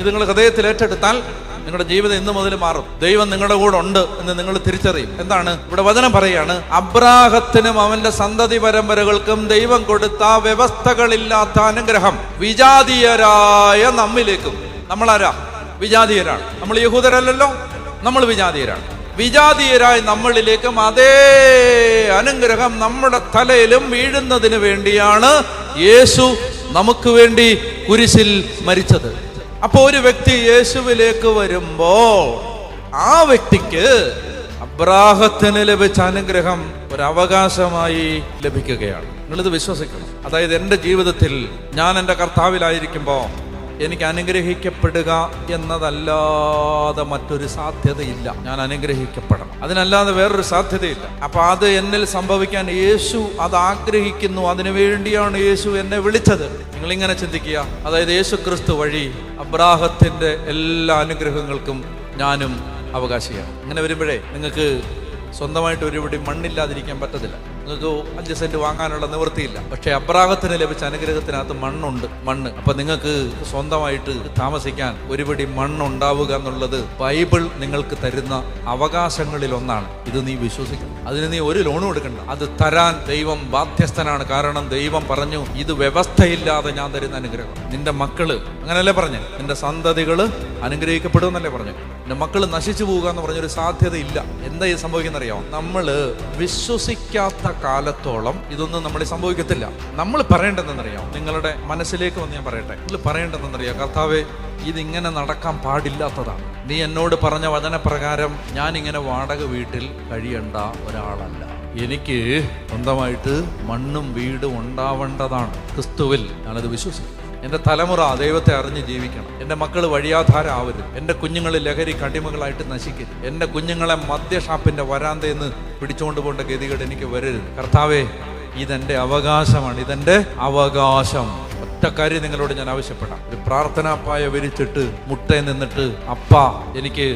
ഇത് നിങ്ങൾ ഹൃദയത്തിൽ ഏറ്റെടുത്താൽ നിങ്ങളുടെ ജീവിതം ഇന്നു മുതൽ മാറും. ദൈവം നിങ്ങളുടെ കൂടെ ഉണ്ട് എന്ന് നിങ്ങൾ തിരിച്ചറിയും. എന്താണ് ഇവിടെ വചനം പറയാണ്? അബ്രാഹത്തിനും അവന്റെ സന്തതി പരമ്പരകൾക്കും ദൈവം കൊടുത്ത വ്യവസ്ഥകളില്ലാത്ത അനുഗ്രഹം വിജാതീയരായ നമ്മിലേക്കും. നമ്മളാരാ? വിജാതീയരാണ്. നമ്മൾ യഹൂദരല്ലല്ലോ, നമ്മൾ വിജാതീയരാണ്. വിജാതീയരായ നമ്മളിലേക്കും അതേ അനുഗ്രഹം നമ്മുടെ തലയിലും വീഴുന്നതിന് വേണ്ടിയാണ് യേശു നമുക്ക് വേണ്ടി കുരിശിൽ മരിച്ചത്. അപ്പൊ ഒരു വ്യക്തി യേശുവിലേക്ക് വരുമ്പോൾ ആ വ്യക്തിക്ക് അബ്രാഹത്തിന് ലഭിച്ച അനുഗ്രഹം ഒരു അവകാശമായി ലഭിക്കുകയാണ്. നിങ്ങളിത് വിശ്വസിക്കണം. അതായത് എൻ്റെ ജീവിതത്തിൽ ഞാൻ എൻ്റെ കർത്താവിലായിരിക്കുമ്പോൾ എനിക്ക് അനുഗ്രഹിക്കപ്പെടുക എന്നതല്ലാതെ മറ്റൊരു സാധ്യതയില്ല. ഞാൻ അനുഗ്രഹിക്കപ്പെടണം, അതിനല്ലാതെ വേറൊരു സാധ്യതയില്ല. അപ്പൊ അത് എന്നിൽ സംഭവിക്കാൻ യേശു അത് ആഗ്രഹിക്കുന്നു. അതിനു വേണ്ടിയാണ് യേശു എന്നെ വിളിച്ചത്. നിങ്ങളിങ്ങനെ ചിന്തിക്കുക, അതായത് യേശു ക്രിസ്തു വഴി അബ്രാഹത്തിന്റെ എല്ലാ അനുഗ്രഹങ്ങൾക്കും ഞാനും അവകാശിയാണ്. അങ്ങനെ വരുമ്പോഴേ നിങ്ങൾക്ക് സ്വന്തമായിട്ട് ഒരുപിടി മണ്ണില്ലാതിരിക്കാൻ പറ്റത്തില്ല. നിങ്ങൾക്ക് 5 സെന്റ് വാങ്ങാനുള്ള നിവൃത്തിയില്ല. പക്ഷെ അബ്രാഹത്തിന് ലഭിച്ച അനുഗ്രഹത്തിനകത്ത് മണ്ണുണ്ട്. അപ്പൊ നിങ്ങൾക്ക് സ്വന്തമായിട്ട് താമസിക്കാൻ ഒരുപിടി മണ്ണുണ്ടാവുക എന്നുള്ളത് ബൈബിൾ നിങ്ങൾക്ക് തരുന്ന അവകാശങ്ങളിൽ ഒന്നാണ്. ഇത് നീ വിശ്വസിക്കണം. അതിന് നീ ഒരു ലോണും എടുക്കണ്ട. അത് തരാൻ ദൈവം ബാധ്യസ്ഥനാണ്. കാരണം ദൈവം പറഞ്ഞു, ഇത് വ്യവസ്ഥയില്ലാതെ ഞാൻ തരുന്ന അനുഗ്രഹം. നിന്റെ മക്കള്, അങ്ങനല്ലേ പറഞ്ഞു, നിന്റെ സന്തതികള് അനുഗ്രഹിക്കപ്പെടുമെന്നല്ലേ പറഞ്ഞു. നിന്റെ മക്കള് നശിച്ചു പോവുക എന്ന് പറഞ്ഞൊരു സാധ്യത ഇല്ല. എന്താ ഇത് സംഭവിക്കുന്നറിയാമോ? നമ്മള് വിശ്വസിക്കാത്ത കാലത്തോളം ഇതൊന്നും നമ്മൾ സംഭവിക്കത്തില്ല. നമ്മൾ പറയേണ്ടതെന്നറിയാം, നിങ്ങളുടെ മനസ്സിലേക്ക് വന്ന് ഞാൻ പറയട്ടെ, നിങ്ങൾ പറയേണ്ടതെന്നറിയാം, കർത്താവേ ഇതിങ്ങനെ നടക്കാൻ പാടില്ലാത്തതാണ്. നീ എന്നോട് പറഞ്ഞ വചനപ്രകാരം ഞാനിങ്ങനെ വാടക വീട്ടിൽ കഴിയേണ്ട ഒരാളല്ല. എനിക്ക് സ്വന്തമായിട്ട് മണ്ണും വീടും ഉണ്ടാവേണ്ടതാണ്. ക്രിസ്തുവിൽ ഞാനത് വിശ്വസിക്കും. എൻ്റെ തലമുറ ദൈവത്തെ അറിഞ്ഞ് ജീവിക്കണം. എൻ്റെ മക്കൾ വഴിയാധാരം ആവരുത്. എൻ്റെ കുഞ്ഞുങ്ങൾ ലഹരി കടിമകളായിട്ട് നശിക്കരുത്. എൻ്റെ കുഞ്ഞുങ്ങളെ മദ്യഷാപ്പിൻ്റെ വരാന്തയിൽ നിന്ന് പിടിച്ചുകൊണ്ട് പോകേണ്ട ഗതികേട് എനിക്ക് വരരുത്. കർത്താവേ, ഇതെൻ്റെ അവകാശമാണ്, ഇതെൻ്റെ അവകാശം. ഒറ്റ കാര്യം നിങ്ങളോട് ഞാൻ ആവശ്യപ്പെടാം. ഒരു പ്രാർത്ഥനാപ്പായ വിരിച്ചിട്ട് മുട്ടയിൽ നിന്നിട്ട്, അപ്പാ എനിക്ക്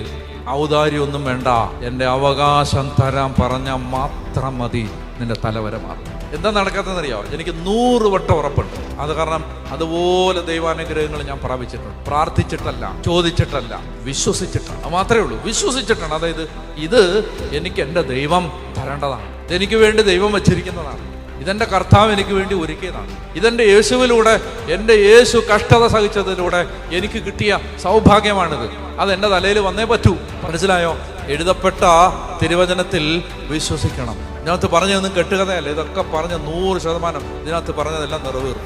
ഔദാര്യമൊന്നും വേണ്ട, എൻ്റെ അവകാശം തരാൻ പറഞ്ഞാൽ മാത്രം മതി, നിന്റെ തലവര മാറും. എന്താ നടക്കാത്തതെന്നറിയാമോ? എനിക്ക് 100 വട്ടം ഉറപ്പുണ്ട്. അത് കാരണം അതുപോലെ ദൈവാനുഗ്രഹങ്ങൾ ഞാൻ പ്രാപിച്ചിട്ടുണ്ട്. പ്രാർത്ഥിച്ചിട്ടല്ല, ചോദിച്ചിട്ടല്ല, വിശ്വസിച്ചിട്ടാണ്. അത് മാത്രമേ ഉള്ളൂ, വിശ്വസിച്ചിട്ടാണ്. അതായത് ഇത് എനിക്ക് എൻ്റെ ദൈവം തരേണ്ടതാണ്, ഇതെനിക്ക് വേണ്ടി ദൈവം വച്ചിരിക്കുന്നതാണ്, ഇതെൻ്റെ കർത്താവ് എനിക്ക് വേണ്ടി ഒരുക്കിയതാണ്, ഇതെൻ്റെ യേശുവിലൂടെ, എൻ്റെ യേശു കഷ്ടത സഹിച്ചതിലൂടെ എനിക്ക് കിട്ടിയ സൗഭാഗ്യമാണിത്. അതെൻ്റെ തലയിൽ വന്നേ പറ്റൂ. മനസ്സിലായോ? എഴുതപ്പെട്ട തിരുവചനത്തിൽ വിശ്വസിക്കണം. ഇതിനകത്ത് പറഞ്ഞതൊന്നും കെട്ടുകഥയല്ല. ഇതൊക്കെ പറഞ്ഞ 100% ഇതിനകത്ത് പറഞ്ഞതെല്ലാം നിറവേറും.